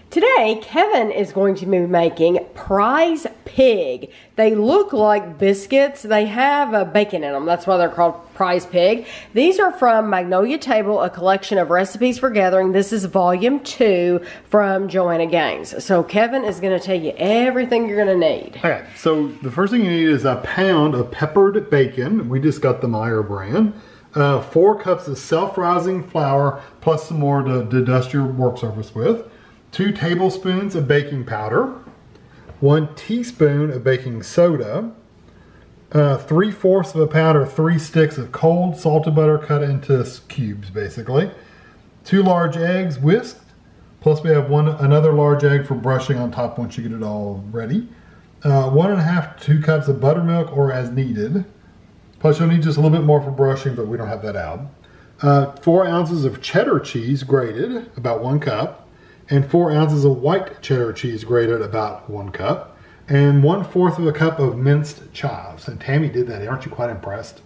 Today, Kevin is going to be making prize pig. They look like biscuits. They have bacon in them. That's why they're called prize pig. These are from Magnolia Table, a collection of recipes for gathering. This is volume 2 from Joanna Gaines. So Kevin is going to tell you everything you're going to need. Okay, so the first thing you need is a pound of peppered bacon. We just got the Meyer brand. 4 cups of self-rising flour, plus some more to dust your work surface with. 2 tablespoons of baking powder, 1 teaspoon of baking soda, 3/4 of a pound or 3 sticks of cold salted butter cut into cubes, basically. 2 large eggs whisked, plus we have another large egg for brushing on top once you get it all ready. 1.5 to 2 cups of buttermilk or as needed. Plus you'll need just a little bit more for brushing, but we don't have that out. 4 ounces of cheddar cheese grated, about 1 cup. And 4 ounces of white cheddar cheese grated, about 1 cup. And 1/4 of a cup of minced chives. And Tammy did that. Aren't you quite impressed?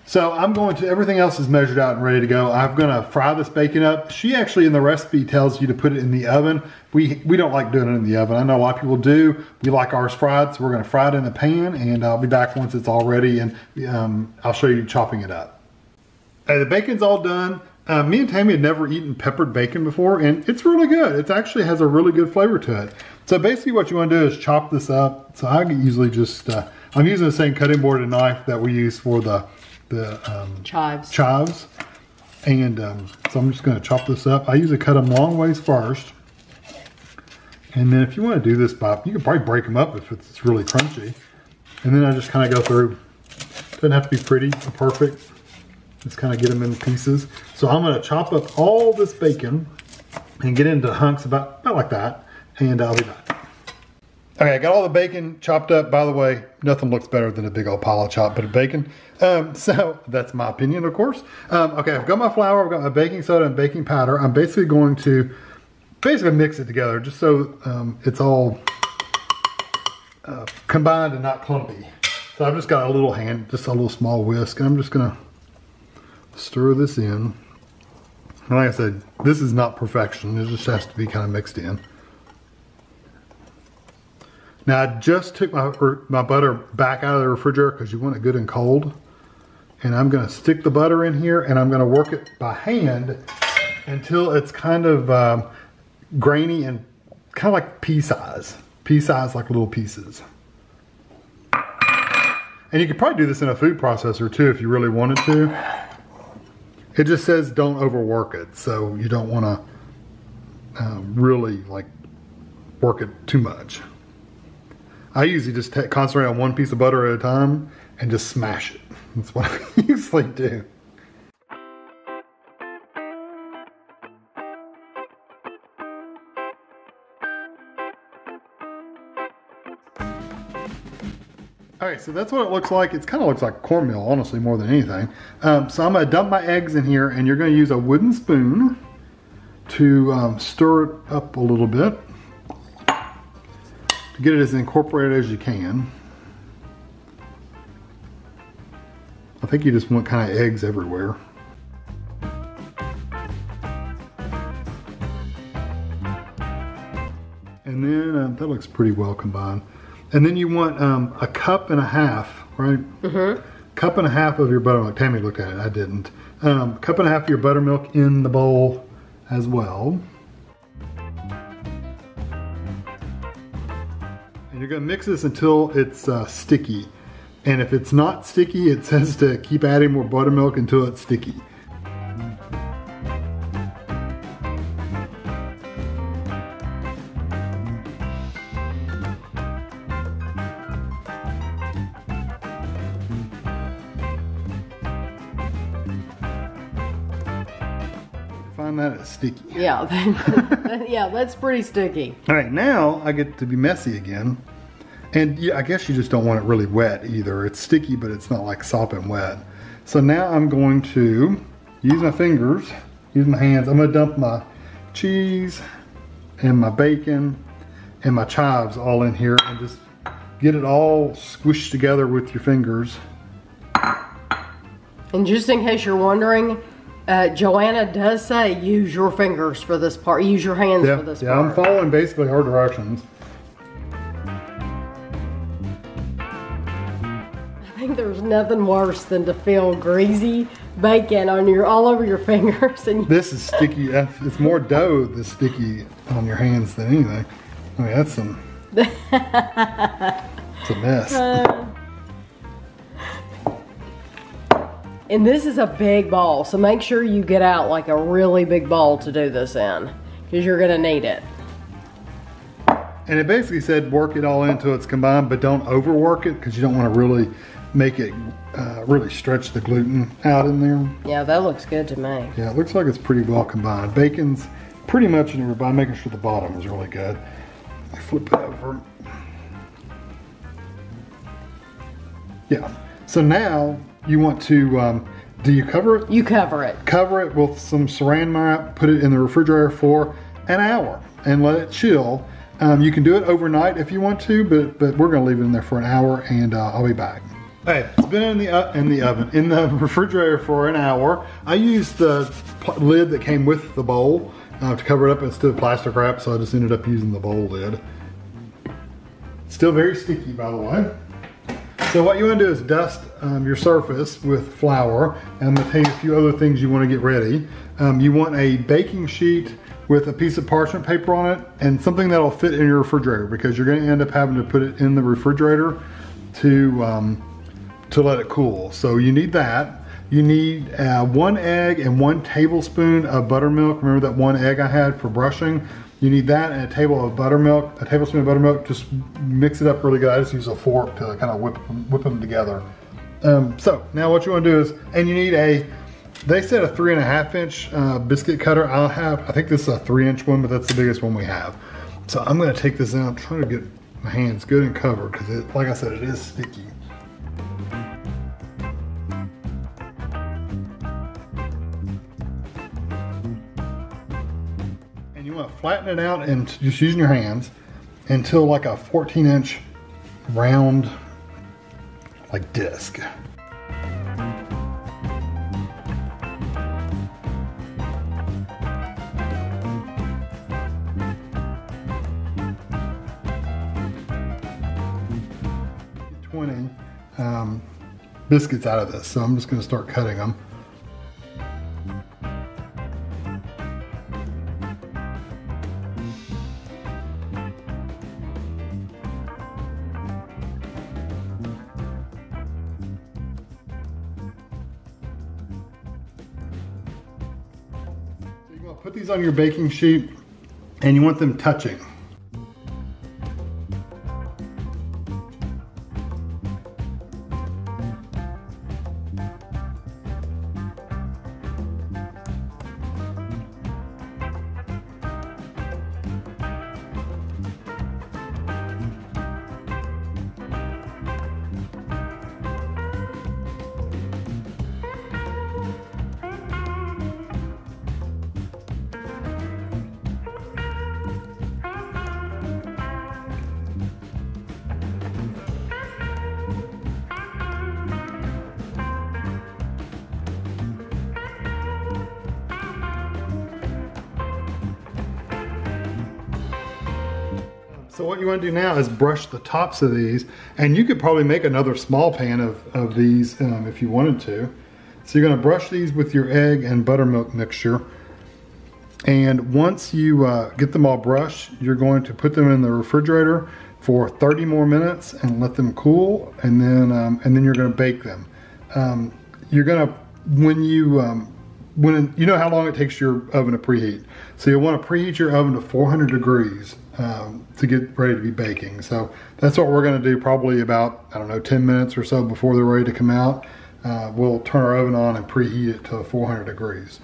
So I'm going to, everything else is measured out and ready to go. I'm going to fry this bacon up. She actually in the recipe tells you to put it in the oven. We don't like doing it in the oven. I know a lot of people do. We like ours fried, so we're going to fry it in the pan, and I'll be back once it's all ready, and I'll show you chopping it up. The bacon's all done. Me and Tammy had never eaten peppered bacon before, and it's really good. It actually has a really good flavor to it. So basically what you want to do is chop this up. So I usually just, I'm using the same cutting board and knife that we use for the chives. And so I'm just going to chop this up. I usually cut them long ways first. And then if you want to do this, you can probably break them up if it's really crunchy. And then I just kind of go through. Doesn't have to be pretty or perfect. Just kind of get them in pieces. So I'm going to chop up all this bacon and get into hunks about like that. And I'll be back. Okay, I got all the bacon chopped up. By the way, nothing looks better than a big old pile of chopped bit of bacon. So that's my opinion, of course. Okay, I've got my flour, I've got my baking soda and baking powder. I'm basically going to mix it together just so it's all combined and not clumpy. So I've just got a little just a little small whisk. And I'm just going to stir this in. And like I said, this is not perfection. It just has to be kind of mixed in. Now I just took my butter back out of the refrigerator because you want it good and cold. And I'm going to stick the butter in here and I'm going to work it by hand until it's kind of grainy and kind of like pea size. Pea size, like little pieces. And you could probably do this in a food processor too if you really wanted to. It just says don't overwork it, so you don't want to really like work it too much. I usually just concentrate on one piece of butter at a time and just smash it. That's what I usually do. Alright, so that's what it looks like. It kind of looks like cornmeal, honestly, more than anything. So I'm going to dump my eggs in here, and you're going to use a wooden spoon to stir it up a little bit to get it as incorporated as you can. I think you just want kind of eggs everywhere. And then that looks pretty well combined. And then you want a cup and a half, right? Mm-hmm. Cup and a half of your buttermilk. Tammy looked at it, I didn't. Cup and a half of your buttermilk in the bowl as well. And you're gonna mix this until it's sticky. And if it's not sticky, it says to keep adding more buttermilk until it's sticky. Find that it's sticky. Yeah, yeah, that's pretty sticky. All right, now I get to be messy again. And yeah, I guess you just don't want it really wet either. It's sticky, but it's not like sopping wet. So now I'm going to use my fingers, use my hands. I'm gonna dump my cheese and my bacon and my chives all in here and just get it all squished together with your fingers. And just in case you're wondering, Joanna does say use your fingers for this part. Use your hands for this part. Yeah, I'm following basically her directions. I think there's nothing worse than to feel greasy bacon on all over your fingers. And this is sticky. It's more dough that's sticky on your hands than anything. I mean, that's some. It's a mess. And this is a big ball, so make sure you get out like a really big ball to do this in, because you're gonna need it. And it basically said work it all until it's combined, but don't overwork it, because you don't want to really make it really stretch the gluten out in there. Yeah, that looks good to me. Yeah, it looks like it's pretty well combined. Bacon's pretty much in your by making sure the bottom is really good. I flip it over. Yeah. So now you want to, do you cover it? You cover it. Cover it with some saran wrap, put it in the refrigerator for an hour and let it chill. You can do it overnight if you want to, but we're gonna leave it in there for an hour and I'll be back. Okay, it's been in the refrigerator for an hour. I used the lid that came with the bowl to cover it up instead of plastic wrap, so I just ended up using the bowl lid. Still very sticky, by the way. So what you want to do is dust your surface with flour, and I'm going to tell you a few other things you want to get ready. You want a baking sheet with a piece of parchment paper on it and something that'll fit in your refrigerator, because you're going to end up having to put it in the refrigerator to let it cool. So you need that. You need 1 egg and 1 tablespoon of buttermilk. Remember that 1 egg I had for brushing? You need that and a tablespoon of buttermilk. Just mix it up really good. I just use a fork to kind of whip them together. So now what you want to do is, and you need they said a 3.5 inch biscuit cutter. I think this is a 3-inch one, but that's the biggest one we have. So I'm going to take this out, try to get my hands good and covered, because like I said, it is sticky. You want to flatten it out and just using your hands until like a 14-inch round like disc. Get 20 biscuits out of this, so I'm just going to start cutting them. Put these on your baking sheet and you want them touching. So what you want to do now is brush the tops of these, and you could probably make another small pan of these if you wanted to. So you're going to brush these with your egg and buttermilk mixture, and once you get them all brushed, you're going to put them in the refrigerator for 30 more minutes and let them cool, and then you're going to bake them. You're going to, when you know how long it takes your oven to preheat, so you'll want to preheat your oven to 400 degrees to get ready to be baking. So that's what we're going to do, probably about, I don't know, 10 minutes or so before they're ready to come out. We'll turn our oven on and preheat it to 400 degrees.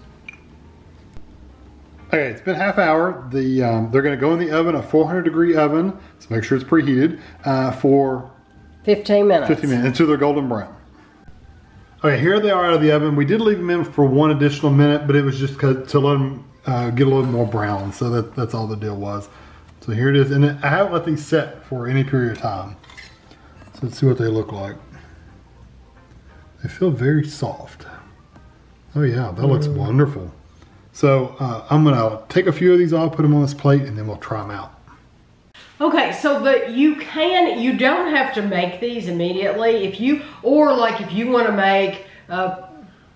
Okay, it's been half hour. They're going to go in the oven, a 400 degree oven, so make sure it's preheated, for 15 minutes. 15 minutes until they're golden brown. Okay, here they are out of the oven. We did leave them in for 1 additional minute, but it was just to let them get a little more brown. So that's all the deal was. So here it is, and I haven't let these set for any period of time. So let's see what they look like. They feel very soft. Oh yeah, that looks wonderful. So I'm gonna take a few of these off, put them on this plate, and then we'll try them out. Okay, so you don't have to make these immediately. If you want to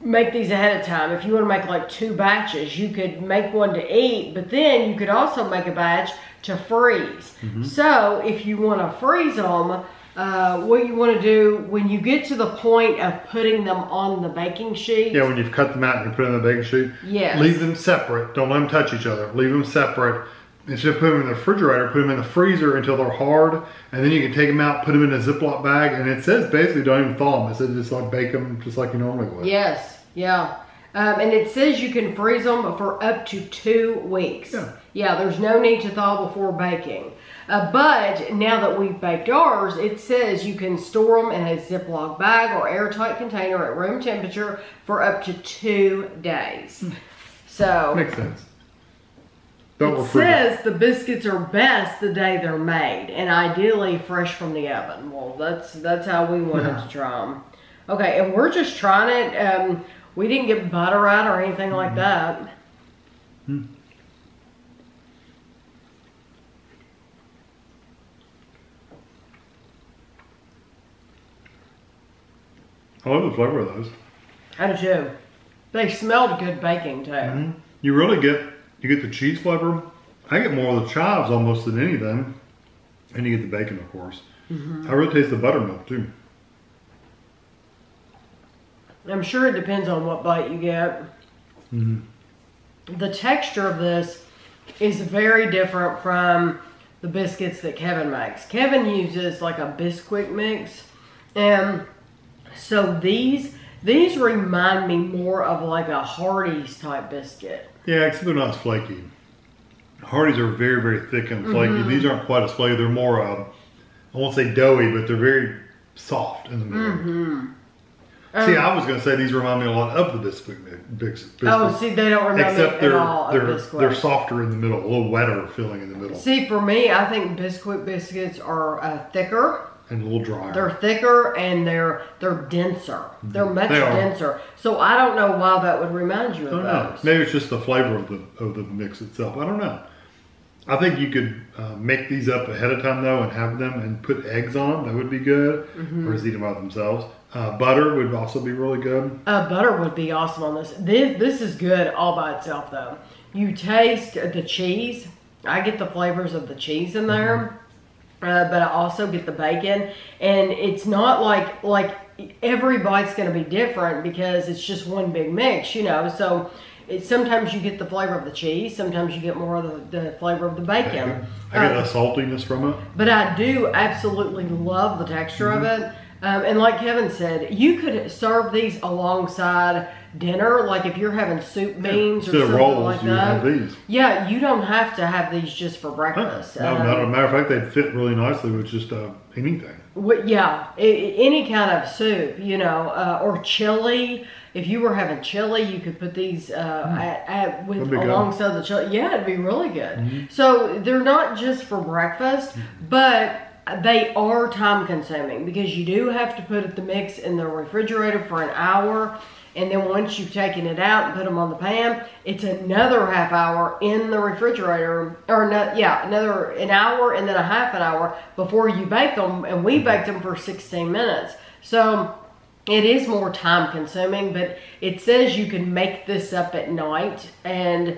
make these ahead of time. If you want to make like 2 batches, you could make one to eat, but then you could also make a batch to freeze. So if you want to freeze them, what you want to do when you get to the point of putting them on the baking sheet. Yeah, when you've cut them out and you put them in the baking sheet. Yes. Leave them separate. Don't let them touch each other. Leave them separate. Instead of putting them in the refrigerator, put them in the freezer until they're hard, and then you can take them out, put them in a Ziploc bag, and it says basically don't even thaw them. It says just like bake them just like you normally would. Yes, yeah. And it says you can freeze them for up to 2 weeks. Yeah, there's no need to thaw before baking. But now that we've baked ours, it says you can store them in a Ziploc bag or airtight container at room temperature for up to 2 days. So makes sense. It says the biscuits are best the day they're made, and ideally fresh from the oven. Well, that's how we wanted to try them. Okay, and we're just trying it. We didn't get butter out or anything like that. I love the flavor of those. I do too. They smelled good baking too. You really get the cheese flavor. I get more of the chives almost than anything. And you get the bacon, of course. I really taste the buttermilk too. I'm sure it depends on what bite you get. The texture of this is very different from the biscuits that Kevin makes. Kevin uses like a Biscuit mix. And so these remind me more of like a Hardee's type biscuit. Yeah, except they're not as flaky. Hardee's are very, very thick and flaky. These aren't quite as flaky. They're more, I won't say doughy, but they're very soft in the middle. See, I was going to say these remind me a lot of the biscuits. Oh, see, they don't remind me at all of Biscuit. They're softer in the middle, a little wetter filling in the middle. See, for me, I think Biscuit biscuits are thicker. And a little drier. They're thicker and they're denser. They're much denser. So I don't know why that would remind you of those. Maybe it's just the flavor of the mix itself. I don't know. I think you could make these up ahead of time though and have them and put eggs on them. That would be good. Or just eat them by themselves. Butter would also be really good. Butter would be awesome on this. This is good all by itself though. You taste the cheese. I get the flavors of the cheese in there. But I also get the bacon, and it's not like every bite's going to be different because it's just one big mix, you know. So sometimes you get the flavor of the cheese, sometimes you get more of the flavor of the bacon. I get a saltiness from it. But I do absolutely love the texture of it. And like Kevin said, you could serve these alongside dinner, like if you're having soup beans or something rolls, like you that. have these. Yeah, you don't have to have these just for breakfast. No, not a matter of fact, they'd fit really nicely with just anything. Yeah, any kind of soup, you know, or chili. If you were having chili, you could put these alongside the chili. Yeah, it'd be really good. So they're not just for breakfast, but they are time consuming because you do have to put the mix in the refrigerator for an hour. And then once you've taken it out and put them on the pan, it's another half hour in the refrigerator, or another an hour and then a half an hour before you bake them. And we baked them for 16 minutes. So it is more time consuming, but it says you can make this up at night and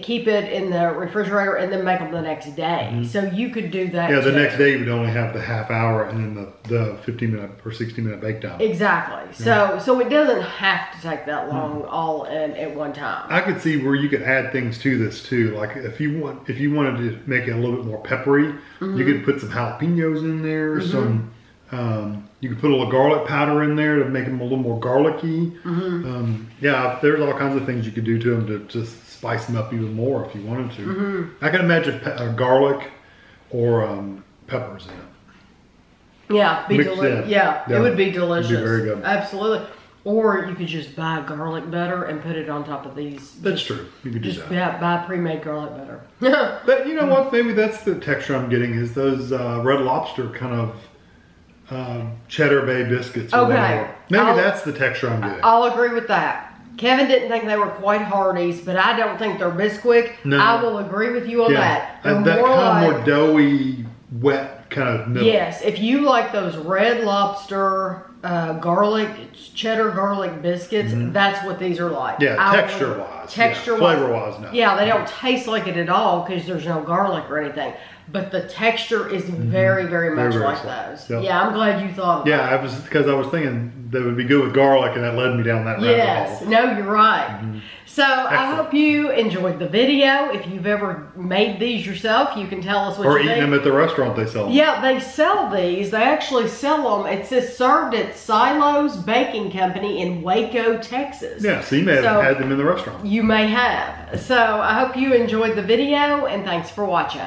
keep it in the refrigerator and then make them the next day. So you could do that. Yeah, the next day you would only have the half hour and then the 15-minute or 60-minute bake time. Exactly. So it doesn't have to take that long all in at one time. I could see where you could add things to this too. Like if you wanted to make it a little bit more peppery, you could put some jalapenos in there, some. You could put a little garlic powder in there to make them a little more garlicky. Yeah, there's all kinds of things you could do to them to just spice them up even more if you wanted to. I can imagine garlic or peppers in it. Yeah, it would be delicious. It'd be very good. Absolutely. Or you could just buy garlic butter and put it on top of these. That's true. You could do that. Just buy pre-made garlic butter. But you know what? Maybe that's the texture I'm getting is those Red Lobster kind of Cheddar Bay biscuits. Okay. Maybe that's the texture I'm getting. I'll agree with that. Kevin didn't think they were quite Hardee's, but I don't think they're Bisquick. No. I will agree with you on that. They're that more kind of like, more doughy, wet kind of milk. Yes, if you like those Red Lobster cheddar garlic biscuits, that's what these are like. Yeah, texture-wise. Texture-wise. Flavor-wise, no. Yeah, they don't taste like it at all because there's no garlic or anything. But the texture is very, very much like those. Yep. Yeah, I'm glad you thought of that. Yeah, because I was thinking that would be good with garlic, and that led me down that rabbit hole. Yes, no, you're right. So I hope you enjoyed the video. If you've ever made these yourself, you can tell us what you think. Or eating them at the restaurant they sell them. Yeah, they sell these. They actually sell them. It says served at Silo's Baking Company in Waco, Texas. Yeah, so you may have had them in the restaurant. You may have. So I hope you enjoyed the video, and thanks for watching.